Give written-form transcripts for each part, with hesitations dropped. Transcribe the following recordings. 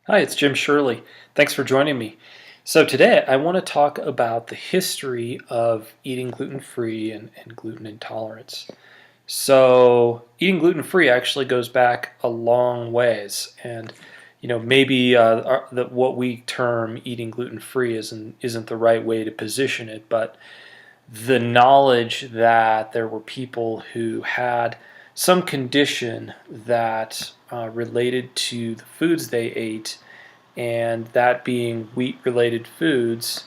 Hi, it's Jim Shirley. Thanks for joining me. So, today I want to talk about the history of eating gluten free and gluten intolerance. So, eating gluten free actually goes back a long ways. And, maybe what we term eating gluten free isn't the right way to position it, but the knowledge that there were people who had some condition that related to the foods they ate, and that being wheat-related foods,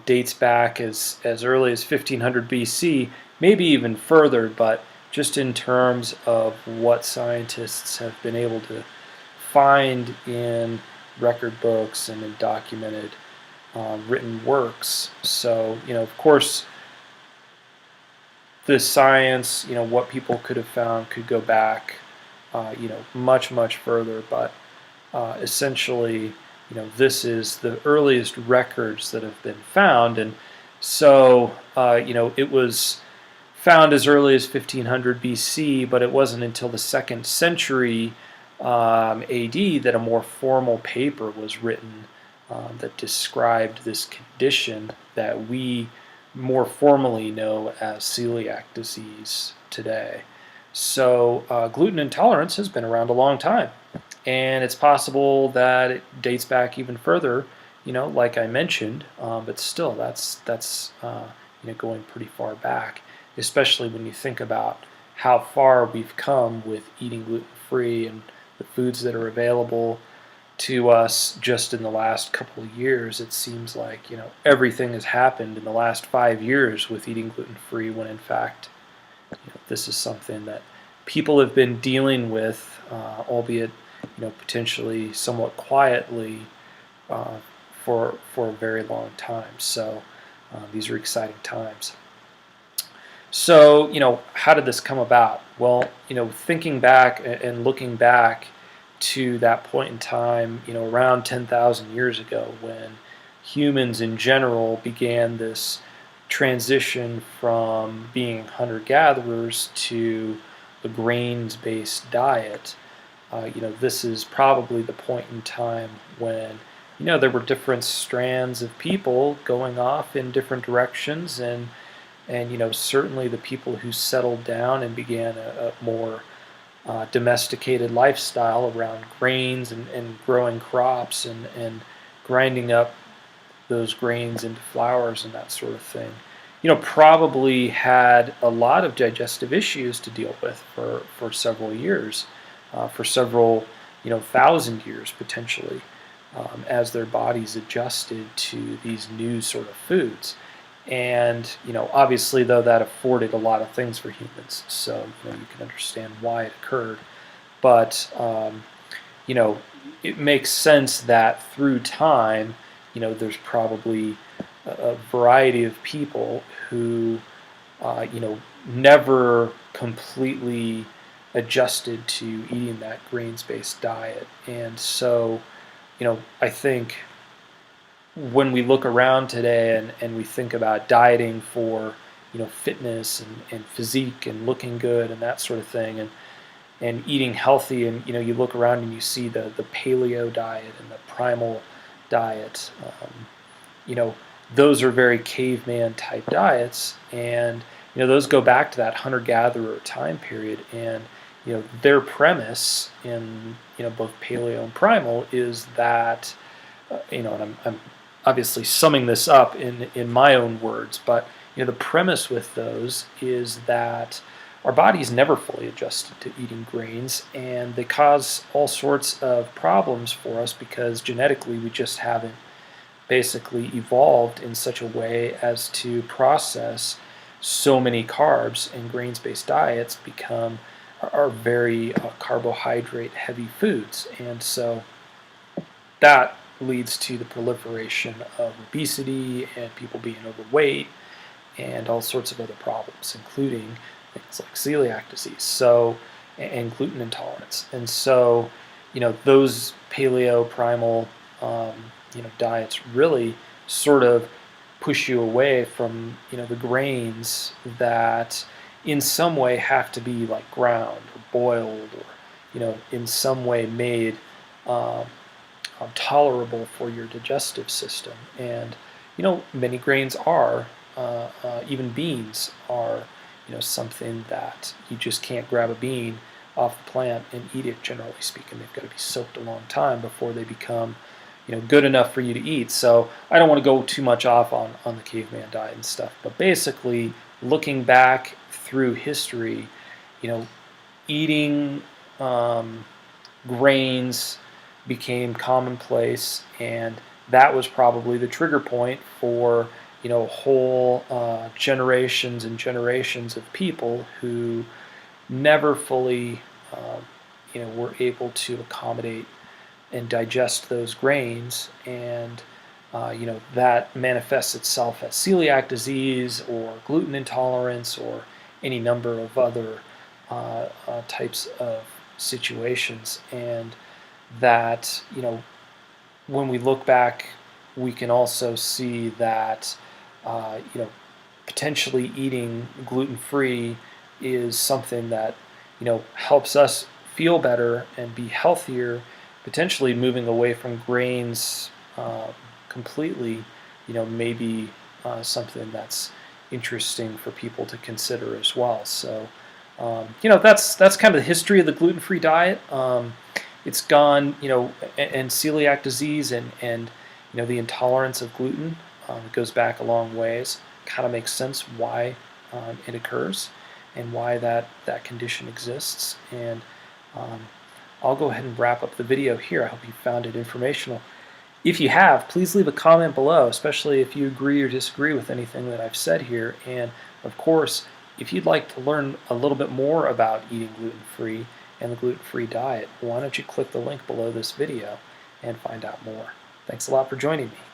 dates back as early as 1500 BC, maybe even further, but just in terms of what scientists have been able to find in record books and in documented written works. So, of course, the science, what people could have found could go back, much, much further, but essentially, this is the earliest records that have been found, and so it was found as early as 1500 BC, but it wasn't until the second century AD that a more formal paper was written that described this condition that we more formally know as celiac disease today. So gluten intolerance has been around a long time, and it's possible that it dates back even further, like I mentioned, but still, that's going pretty far back, especially when you think about how far we've come with eating gluten free and the foods that are available to us just in the last couple of years. It seems like everything has happened in the last 5 years with eating gluten free, when in fact this is something that people have been dealing with, albeit potentially somewhat quietly, uh, for a very long time. So these are exciting times. So how did this come about? Well, thinking back and looking back to that point in time, around 10,000 years ago, when humans in general began this transition from being hunter-gatherers to a grains-based diet. This is probably the point in time when there were different strands of people going off in different directions, and certainly the people who settled down and began a more domesticated lifestyle around grains and growing crops and grinding up those grains into flours and that sort of thing, probably had a lot of digestive issues to deal with for several years, for several, thousand years potentially, as their bodies adjusted to these new sort of foods. And, obviously, though, that afforded a lot of things for humans, so, you can understand why it occurred. But, you know, it makes sense that through time, there's probably a variety of people who, never completely adjusted to eating that grains-based diet. And so, I think when we look around today and we think about dieting for, fitness and physique and looking good and that sort of thing, and eating healthy, and you look around and you see the paleo diet and the primal diet. You know those are very caveman type diets, and those go back to that hunter gatherer time period. And their premise in both paleo and primal is that, and I'm obviously summing this up in my own words, but the premise with those is that our bodies never fully adjusted to eating grains, and they cause all sorts of problems for us because genetically we just haven't basically evolved in such a way as to process so many carbs, and grains-based diets are very carbohydrate heavy foods. And so that leads to the proliferation of obesity and people being overweight and all sorts of other problems, including things like celiac disease, and gluten intolerance. And so, those paleo primal, diets really sort of push you away from, the grains that in some way have to be like ground or boiled or, in some way made um, tolerable for your digestive system. And many grains are, even beans are, something that you just can't grab a bean off the plant and eat it. Generally speaking, they've got to be soaked a long time before they become, good enough for you to eat. So I don't want to go too much off on the caveman diet and stuff, but basically, looking back through history, you know, eating grains became commonplace, and that was probably the trigger point for whole generations and generations of people who never fully were able to accommodate and digest those grains, and that manifests itself as celiac disease or gluten intolerance or any number of other types of situations. And that when we look back, we can also see that potentially eating gluten-free is something that helps us feel better and be healthier, potentially moving away from grains completely, maybe something that's interesting for people to consider as well. So, that's kind of the history of the gluten-free diet. It's gone, and celiac disease and the intolerance of gluten. It goes back a long ways. Kind of makes sense why it occurs and why that condition exists. And I'll go ahead and wrap up the video here. I hope you found it informational. If you have, please leave a comment below, especially if you agree or disagree with anything that I've said here. And of course, if you'd like to learn a little bit more about eating gluten-free and the gluten-free diet, why don't you click the link below this video and find out more. Thanks a lot for joining me.